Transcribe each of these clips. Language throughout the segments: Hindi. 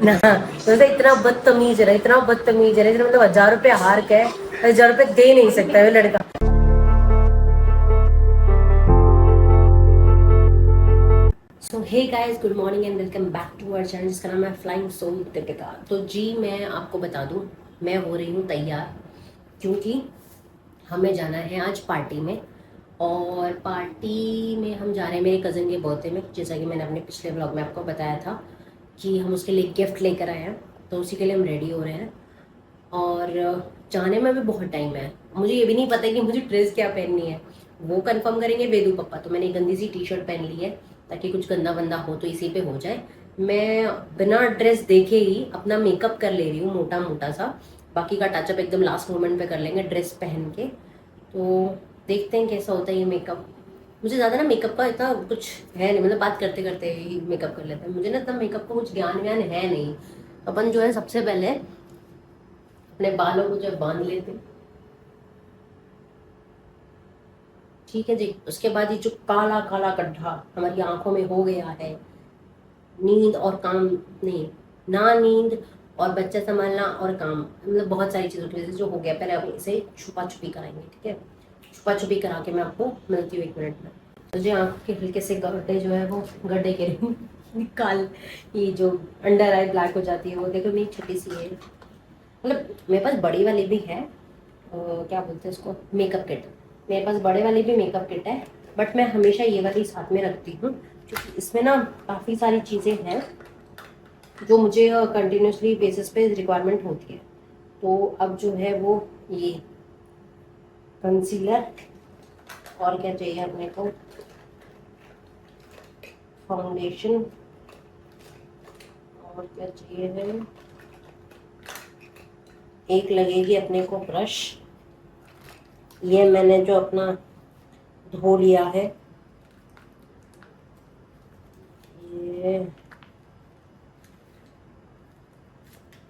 ना तो इतना बदतमीज है, इतना बदतमीज है, मतलब 1000 रुपये हार के 1000 रुपये दे नहीं सकता है वो लड़का। So hey guys, good morning and welcome back to our channel जिसका नाम है फ्लाइंग सोल दीपिका। तो जी मैं आपको बता दूं, मैं हो रही हूँ तैयार क्योंकि हमें जाना है आज पार्टी में। और पार्टी में हम जा रहे हैं मेरे कज़न के बर्थडे में, जैसा कि मैंने अपने पिछले ब्लॉग में आपको बताया था कि हम उसके लिए गिफ्ट लेकर आए हैं। तो उसी के लिए हम रेडी हो रहे हैं और जाने में भी बहुत टाइम है। मुझे ये भी नहीं पता कि मुझे ड्रेस क्या पहननी है, वो कंफर्म करेंगे वेदू पापा। तो मैंने एक गंदी सी टी शर्ट पहन ली है ताकि कुछ गंदा वंदा हो तो इसी पे हो जाए। मैं बिना ड्रेस देखे ही अपना मेकअप कर ले रही हूँ मोटा मोटा सा, बाकी का टचअप एकदम लास्ट मोमेंट पे कर लेंगे ड्रेस पहन के। तो देखते हैं कैसा होता है ये मेकअप। मुझे ज़्यादा ना मेकअप का इतना कुछ है नहीं, मतलब बात करते करते ही मेकअप कर लेते हैं। मुझे ना इतना मेकअप का कुछ ज्ञान व्यान है नहीं। अपन जो है सबसे पहले अपने बालों को जो बांध लेते, ठीक है जी। उसके बाद ये जो काला काला गड्ढा हमारी आंखों में हो गया है, नींद और काम नहीं, ना नींद और बच्चा संभालना और काम, मतलब बहुत सारी चीज़ों की वजह से जो हो गया, पहले अब इसे छुपा छुपी कराएंगे, ठीक है। छुपा छुपी करा के मैं आपको मिलती हूँ 1 मिनट में। तो जो आँख के हल्के से गड्ढे जो है वो गड्ढे के निकाल, ये जो अंडर आई ब्लैक हो जाती है वो देखो मेरी छोटी सी है, मतलब मेरे पास बड़ी वाली भी है, क्या बोलते हैं उसको, मेकअप किट। मेरे पास बड़े वाली भी मेकअप किट है, बट मैं हमेशा ये वाली साथ में रखती हूँ क्योंकि इसमें ना काफ़ी सारी चीज़ें हैं जो मुझे कंटिन्यूसली बेसिस पे रिक्वायरमेंट होती है। तो अब जो है वो ये कंसीलर, और क्या चाहिए अपने को, फाउंडेशन, और क्या चाहिए है, एक लगेगी अपने को ब्रश। ये मैंने जो अपना धो लिया है,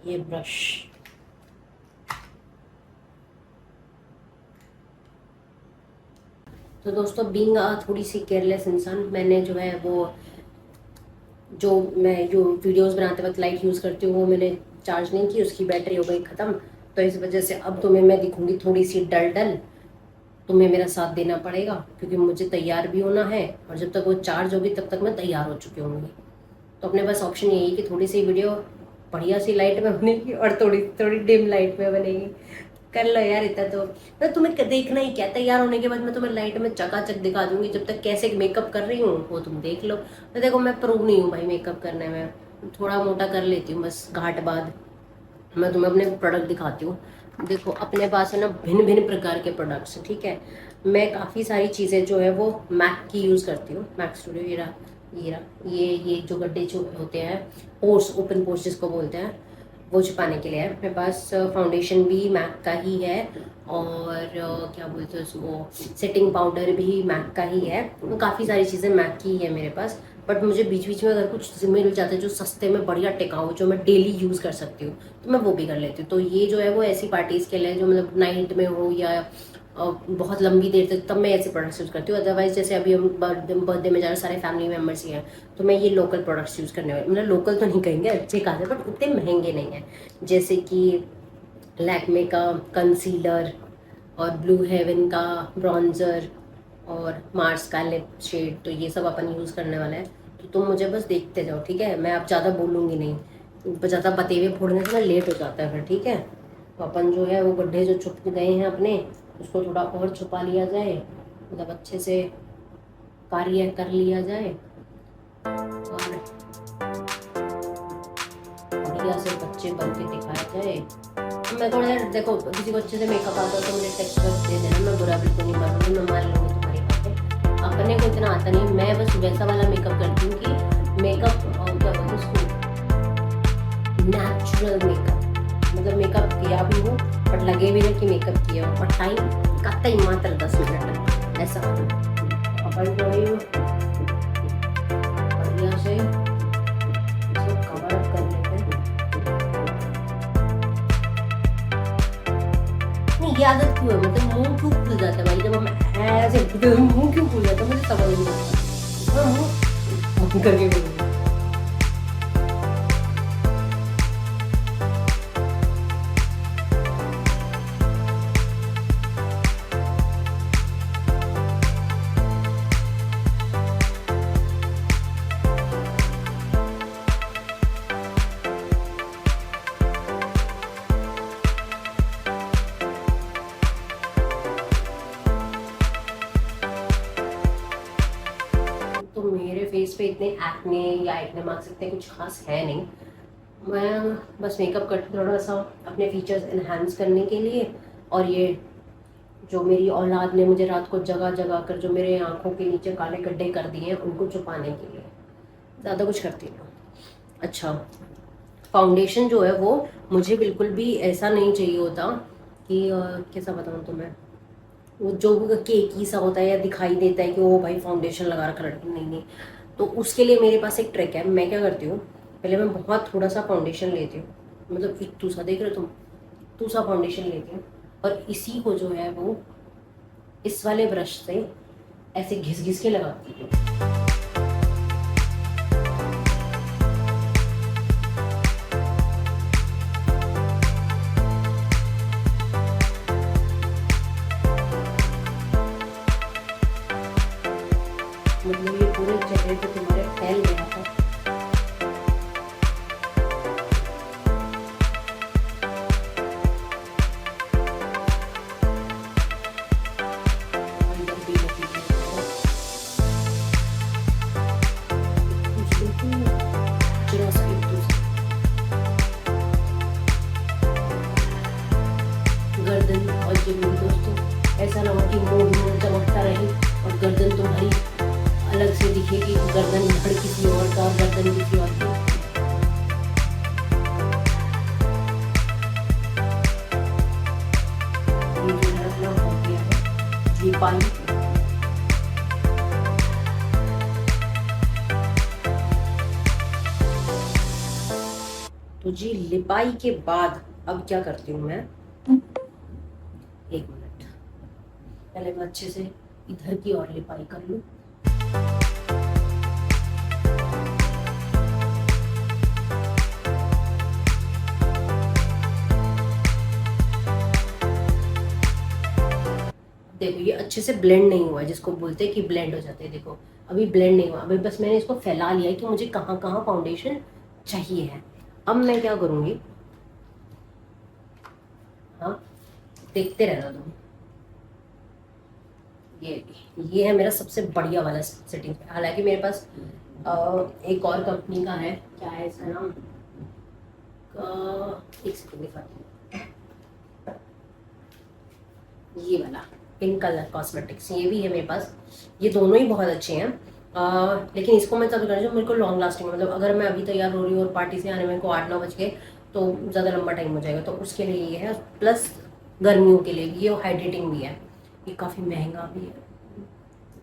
ये ब्रश। तो दोस्तों बीइंग थोड़ी सी केयरलेस इंसान, मैंने जो है वो जो मैं जो वीडियोस बनाते वक्त लाइट यूज़ करती हूँ वो मैंने चार्ज नहीं की, उसकी बैटरी हो गई ख़त्म। तो इस वजह से अब तुम्हें मैं दिखूंगी थोड़ी सी डल डल, तुम्हें मेरा साथ देना पड़ेगा क्योंकि मुझे तैयार भी होना है और जब तक वो चार्ज होगी तब तक मैं तैयार हो चुकी होंगी। तो अपने पास ऑप्शन यही है कि थोड़ी सी वीडियो बढ़िया सी लाइट में बनेगी और थोड़ी थोड़ी डिम लाइट में बनेगी। कर लो यार इतना तो तुम्हें देखना ही क्या, तैयार होने के बाद मैं तुम्हें लाइट में चकाचक दिखा दूंगी, जब तक कैसे मेकअप कर रही हूँ वो तुम देख लो। तो देखो मैं प्रूव नहीं हूँ भाई मेकअप करने में, थोड़ा मोटा कर लेती हूँ बस घाट बाद। मैं तुम्हें अपने प्रोडक्ट दिखाती हूँ। देखो अपने पास है ना भिन्न भिन्न प्रकार के प्रोडक्ट्स, ठीक है। मैं काफ़ी सारी चीज़ें जो है वो मैक की यूज़ करती हूँ, मैक स्टूडियो। ये जो गड्ढे जो होते हैं, पोर्स, ओपन पोर्स जिसको बोलते हैं, वो छुपाने के लिए है। मेरे पास फाउंडेशन भी मैक का ही है और क्या बोलते हैं उसको, सेटिंग पाउडर भी मैक का ही है। काफ़ी सारी चीज़ें मैक की ही है मेरे पास। बट मुझे बीच बीच में अगर कुछ मिल जाता है जो सस्ते में बढ़िया टिकाऊ, जो मैं डेली यूज़ कर सकती हूँ, तो मैं वो भी कर लेती हूँ। तो ये जो है वो ऐसी पार्टीज़ के लिए जो मतलब नाइट में हो या बहुत लंबी देर तक, तब मैं ऐसे प्रोडक्ट्स यूज़ करती हूँ। अदरवाइज जैसे अभी हम बर्थडे में जा रहे सारे फैमिली मेम्बर्स ही हैं, तो मैं ये लोकल प्रोडक्ट्स यूज़ करने वाली, मतलब लोकल तो नहीं कहेंगे, अच्छे खासे बट उतने महंगे नहीं हैं। जैसे कि लैक्मे का कंसीलर और ब्लू हेवन का ब्रॉन्ज़र और मार्स का लिप शेड, तो ये सब अपन यूज़ करने वाले हैं। तो तुम मुझे बस देखते जाओ, ठीक है। मैं अब ज़्यादा बोलूँगी नहीं, ज़्यादा बतेवे फोड़ने से ना लेट हो जाता है फिर, ठीक है। तो अपन जो है वो गड्ढे जो छुप गए हैं अपने, उसको थोड़ा और छुपा लिया जाए, मतलब अच्छे से कार्य कर लिया जाए और बढ़िया से बच्चे बन के दिखाया जाए। मैं थोड़ा यार देखो, किसी को अच्छे से मेकअप आता है तो मुझे टेक्स्ट दे देना, मैं बुरा बिल्कुल नहीं मानूंगी, मैं मान लूँगी तुम्हारी बातें। अपने को इतना आता नहीं, मैं बस वैसा वाला मेकअप करती हूँ कि मेकअप क्या बोलते हैं उसको, नेचुरल मेकअप, मतलब मेकअप किया भी हो बट लगे भी नहीं कि मेकअप किया हो, और टाइम का ही मात्र 10 मिनट ऐसा। अपन जो है बढ़िया से इसको कवर अप कर लेते हैं। नहीं ये आदत क्यों है, मतलब मुंह क्यों खुल जाता है भाई जब हम ऐसे, मुंह क्यों खुल जाता है मुझे समझ नहीं आता। मैं मुंह करके बोलूँगी पे इतने एक्ने या एक्ने मार्क्स इतने कुछ खास है नहीं। मैं बस मेकअप करती थोड़ा सा अपने फीचर्स इन्हांस करने के लिए, और ये जो मेरी औलाद ने मुझे रात को जगा जगा कर जो मेरे आंखों के नीचे काले गड्ढे कर दिए हैं उनको छुपाने के लिए, ज़्यादा कुछ करती नहीं हूँ। अच्छा, फाउंडेशन जो है वो मुझे बिल्कुल भी ऐसा नहीं चाहिए होता कि कैसा बताऊँ तुम्हें, वो जो केकी सा होता है या दिखाई देता है कि वो भाई फाउंडेशन लगा रखा लड़की, नहीं नहीं। तो उसके लिए मेरे पास एक ट्रिक है। मैं क्या करती हूँ, पहले मैं बहुत थोड़ा सा फाउंडेशन लेती हूँ, मतलब इतू सा, देख रहे हो तुम, इतू सा फाउंडेशन लेती हूँ, और इसी को जो है वो इस वाले ब्रश से ऐसे घिस घिस के लगाती हूँ। मतलब ये पूरे चेहरे पे तुम्हारे फैल गया था। गर्दन बहुत जरूरी दोस्तों, ऐसा ना हो कि मूड चमकता रहे और गर्दन तुम्हारी अलग से दिखेगी, गर्दन धड़ किसी और का, गर्दन किसी और की। ये जो है अपना हो गया है लिपाई। तो जी लिपाई के बाद अब क्या करती हूँ मैं, एक मिनट, पहले मैं अच्छे से इधर की ओर लिपाई कर लूँ। देखो ये अच्छे से ब्लेंड नहीं हुआ है, जिसको बोलते हैं कि ब्लेंड हो जाते हैं। देखो अभी ब्लेंड नहीं हुआ, अभी बस मैंने इसको फैला लिया है कि मुझे कहाँ कहाँ फाउंडेशन चाहिए है। अब मैं क्या करूँगी, हाँ देखते रहना तुम। ये है मेरा सबसे बढ़िया वाला सेटिंग। हालांकि मेरे पास एक और कंपनी का है, क्या है इसका नाम, एक सेकंड दिखाती हूँ, ये वाला पिंक कलर कॉस्मेटिक्स, ये भी है मेरे पास। ये दोनों ही बहुत अच्छे हैं, लेकिन इसको मैं तब करना जो मेरे को लॉन्ग लास्टिंग, मतलब अगर मैं अभी तैयार हो रही हूँ और पार्टी से आने में को 8-9 बज गए तो ज़्यादा लंबा टाइम हो जाएगा, तो उसके लिए ये है। प्लस गर्मियों के लिए भी ये हाइड्रेटिंग भी है। ये काफ़ी महंगा भी है।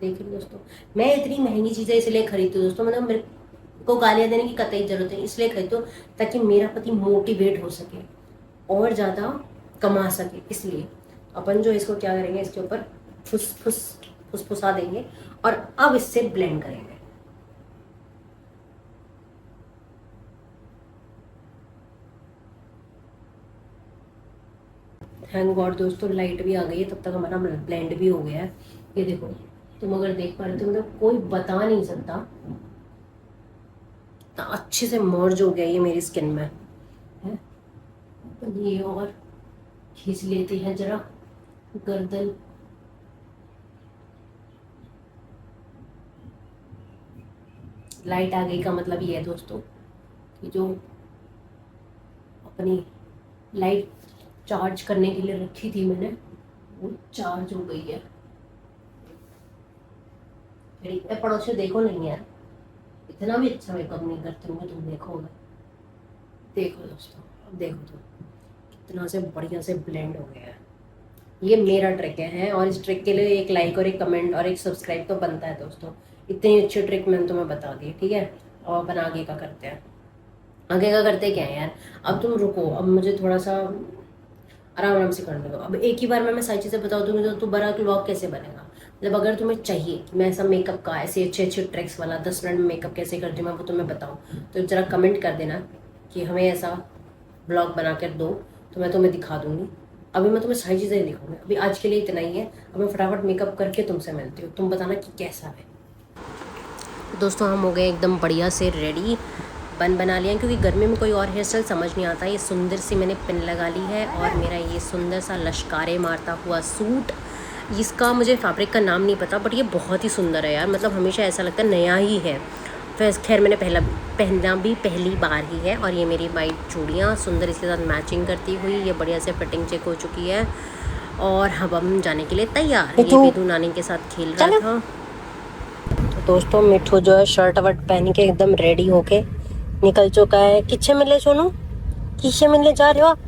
देखिए दोस्तों, मैं इतनी महंगी चीज़ें इसलिए खरीदती हूँ दोस्तों, मतलब मेरे को गालियाँ देने की कतई जरूरत है, इसलिए खरीदती हूँ ताकि मेरा पति मोटिवेट हो सके और ज़्यादा कमा सके। इसलिए अपन जो इसको क्या करेंगे, इसके ऊपर फुसफुसा देंगे और अब इससे ब्लेंड करेंगे। थैंक गॉड दोस्तों लाइट भी आ गई है, तब तक हमारा ब्लेंड भी हो गया है। ये देखो, तुम अगर देख पा रहे हो तो मतलब कोई बता नहीं सकता, अच्छे से मर्ज हो गया ये मेरी स्किन में है। ये और खींच लेते हैं जरा गर्दन, लाइट आ गई का मतलब ये है दोस्तों कि जो अपनी लाइट चार्ज करने के लिए रखी थी मैंने, वो चार्ज हो गई है। पड़ोसी देखो नहीं यार, इतना भी अच्छा मेकअप नहीं करते होंगे तुम, देखोगे। देखो दोस्तों, अब देखो तुम कितना से बढ़िया से ब्लेंड हो गया है। ये मेरा ट्रिक है, और इस ट्रिक के लिए एक लाइक और एक कमेंट और एक सब्सक्राइब तो बनता है दोस्तों। इतनी अच्छी ट्रिक मैंने तुम्हें बता दी, ठीक है। और अपन आगे का करते हैं। आगे का करते क्या है यार, अब तुम रुको, अब मुझे थोड़ा सा आराम आराम से करने दो। अब एक ही बार मैं सारी चीज़ें बता दूंगी तो बड़ा व्लॉग कैसे बनेगा। मतलब अगर तुम्हें चाहिए कि मैं ऐसा मेकअप का ऐसे अच्छे अच्छे ट्रिक्स वाला 10 मिनट में मेकअप कैसे करती हूँ मैं वो तुम्हें बताऊँ, तो ज़रा कमेंट कर देना कि हमें ऐसा ब्लॉग बना कर दो, तो मैं तुम्हें दिखा दूँगी। अभी मैं तुम्हें सारी चीज़ें दिखाऊंगी, अभी आज के लिए इतना ही है। अब मैं फटाफट मेकअप करके तुमसे मिलती हूँ, तुम बताना कि कैसा है। दोस्तों हम हो गए एकदम बढ़िया से रेडी, बन बना लिया, क्योंकि गर्मी में कोई और हेयर स्टाइल समझ नहीं आता। ये सुंदर सी मैंने पिन लगा ली है, और मेरा ये सुंदर सा लश्कारे मारता हुआ सूट, इसका मुझे फैब्रिक का नाम नहीं पता, बट ये बहुत ही सुंदर है यार। मतलब हमेशा ऐसा लगता है नया ही है। वैसे खैर मैंने पहनना भी पहली बार ही है। और ये मेरी वाइट चूड़ियाँ सुंदर इसके साथ मैचिंग करती हुई, ये बढ़िया से फिटिंग चेक हो चुकी है। और अब हम जाने के लिए तैयार। ये बिदू नानी के साथ खेल रहा था। तो दोस्तों मिठू जो है शर्ट वर्ट पहन के एकदम रेडी होके निकल चुका है। किससे मिले सोनू? किससे मिलने जा रहे हो आप?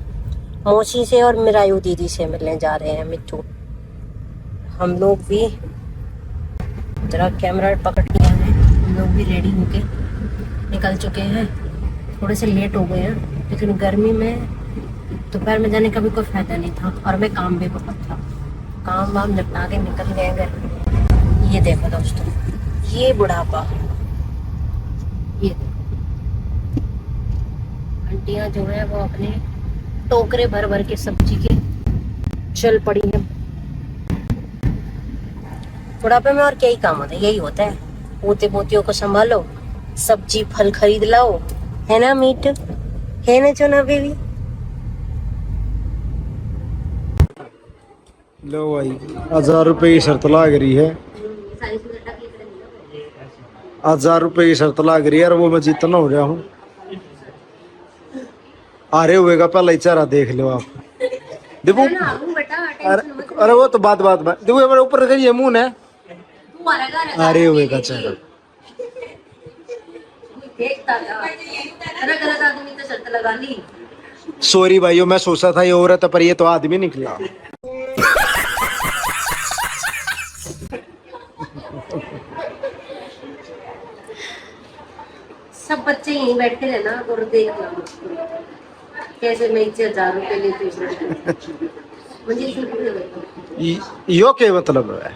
मौसी से और मिरायू दीदी से मिलने जा रहे हैं मिठू। हम लोग भी जरा कैमरा पकड़ लिया है, हम लोग भी रेडी होके निकल चुके हैं। थोड़े से लेट हो गए हैं, लेकिन गर्मी में दोपहर में जाने का भी कोई फायदा नहीं था। और हमें काम भी बहुत था, काम वाम निपटा के निकल गए गर्मी में। ये देखो दोस्तों, ये बुढ़ापा, ये आंटियां जो है वो अपने टोकरे भर भर के सब्जी के चल पड़ी है। बुढ़ापे में और क्या ही काम होता है, यही होता है, पोते पोतियों को संभालो, सब्जी फल खरीद लाओ, है ना मीट, है ना चोना बेबी? लो भाई 1000 रुपए की शर्त लाग रही है, 1000 रुपए की शर्त लाग रही है। और वो मैं जितना हो रहा हूँ, आ रहे हुए का पहला ही चेहरा देख लो आप। देखो अरे वो तो बात देखो हमारे ऊपर करिए मुंह है, आ रहे हुए का चेहरा। सॉरी भाइयों, मैं सोचा था ये औरत है, पर ये तो आदमी निकला। सब बच्चे यहीं बैठे हैं ना, और देखना कैसे मैं 1000 रुपए लेती हूँ। मुझे यो के मतलब है,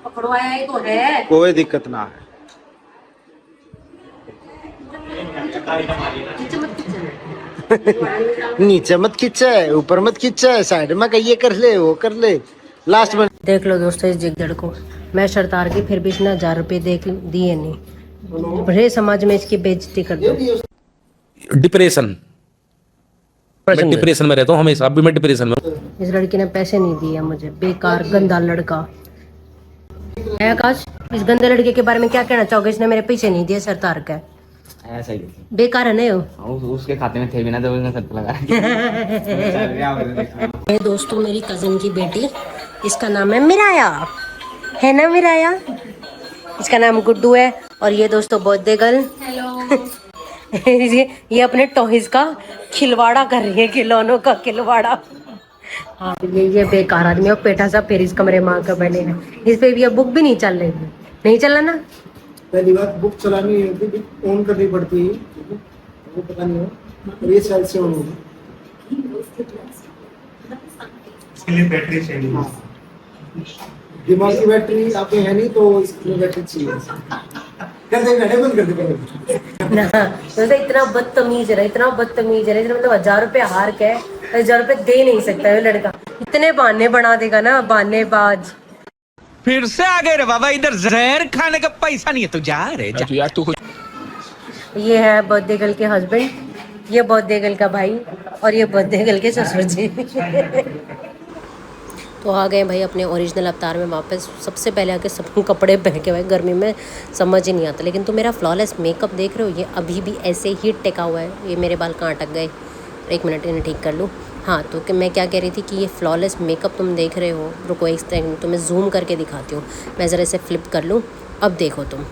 पकड़वाया ही तो है, कोई दिक्कत ना है। नीचे मत खींचे, ऊपर मत खींचे, साइड में कहिए कर ले, वो कर ले, लास्ट में देख लो दोस्तों इस जिगदड़ को। मैं शर्त हार गई, फिर भी इसने 1000 रुपए दिए नहीं। बड़े समाज में इसकी बेइज्जती कर दो। डिप्रेशन में रहता हूँ हमेशा, अभी मैं डिप्रेशन में। इस लड़की ने पैसे नहीं दिए मुझे, बेकार गंदा लड़का है। आकाश, इस गंदे लड़के के बारे में क्या कहना चाहोगे? इसने मेरे पैसे नहीं दिए, शर्त हार का ऐसा ही बेकार है ना वो। उसके खाते में थे भी ना, तो उसने शर्त लगा। ये दोस्तों मेरी कजन की बेटी, इसका नाम है मिराया, है ना मिराया? इसका नाम गुड्डू है। और ये दोस्तों बर्थडे गर्ल, ये अपने टॉयज का खिलवाड़ा कर रही है, खिलौनों का खिलवाड़ा। हाँ ये बेकार आदमी, और पेटा सा फिर इस कमरे में आकर बैठे हैं। इस पे भी अब बुक भी नहीं चल रही है, नहीं चला ना। पहली बात बुक चलानी है, ऑन करनी पड़ती है, वो पता नहीं है, ये साइड से ऑन होगी, इसके लिए बैटरी चाहिए। दिमाग की बैटरी आपके है नहीं, तो इसके लिए बैटरी चाहिए। कर दे, घंटे बंद कर दे ना। तो इतना बदतमीज है, इतना बदतमीज है, मतलब 1000 रुपए हार के 1000 रुपए दे नहीं सकता है लड़का। इतने बहाने बना देगा ना, बहानेबाज। फिर से आ गए रे बाबा, इधर जहर खाने का पैसा नहीं है, तो जा रे जा। यार तू ये है बर्थडे गर्ल के हस्बैंड, ये बर्थडे गर्ल का भाई, और ये बर्थडे गर्ल के ससुर जी। तो आ गए भाई अपने ओरिजिनल अवतार में वापस। सबसे पहले आके सब कपड़े पहन के भाई, गर्मी में समझ ही नहीं आता। लेकिन तो मेरा फ्लॉलेस मेकअप देख रहे हो, ये अभी भी ऐसे ही टिका हुआ है। ये मेरे बाल कहाँ अटक गए, 1 मिनट इन्हें ठीक कर लूँ। हाँ तो कि मैं क्या कह रही थी कि ये फ्लॉलेस मेकअप तुम देख रहे हो, रुको एक सेकंड तुम्हें जूम करके दिखाती हूँ। मैं ज़रा इसे फ्लिप कर लूँ, अब देखो तुम,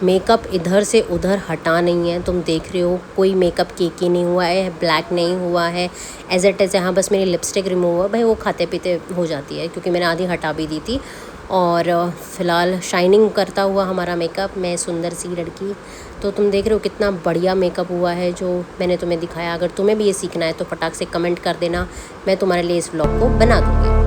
मेकअप इधर से उधर हटा नहीं है। तुम देख रहे हो कोई मेकअप केकी नहीं हुआ है, ब्लैक नहीं हुआ है, एज इट इज़। हाँ बस मेरी लिपस्टिक रिमूव हुआ भाई, वो खाते पीते हो जाती है, क्योंकि मैंने आधी हटा भी दी थी। और फ़िलहाल शाइनिंग करता हुआ हमारा मेकअप, मैं सुंदर सी लड़की। तो तुम देख रहे हो कितना बढ़िया मेकअप हुआ है जो मैंने तुम्हें दिखाया। अगर तुम्हें भी ये सीखना है तो फटाक से कमेंट कर देना, मैं तुम्हारे लिए इस व्लॉग को बना दूँगी।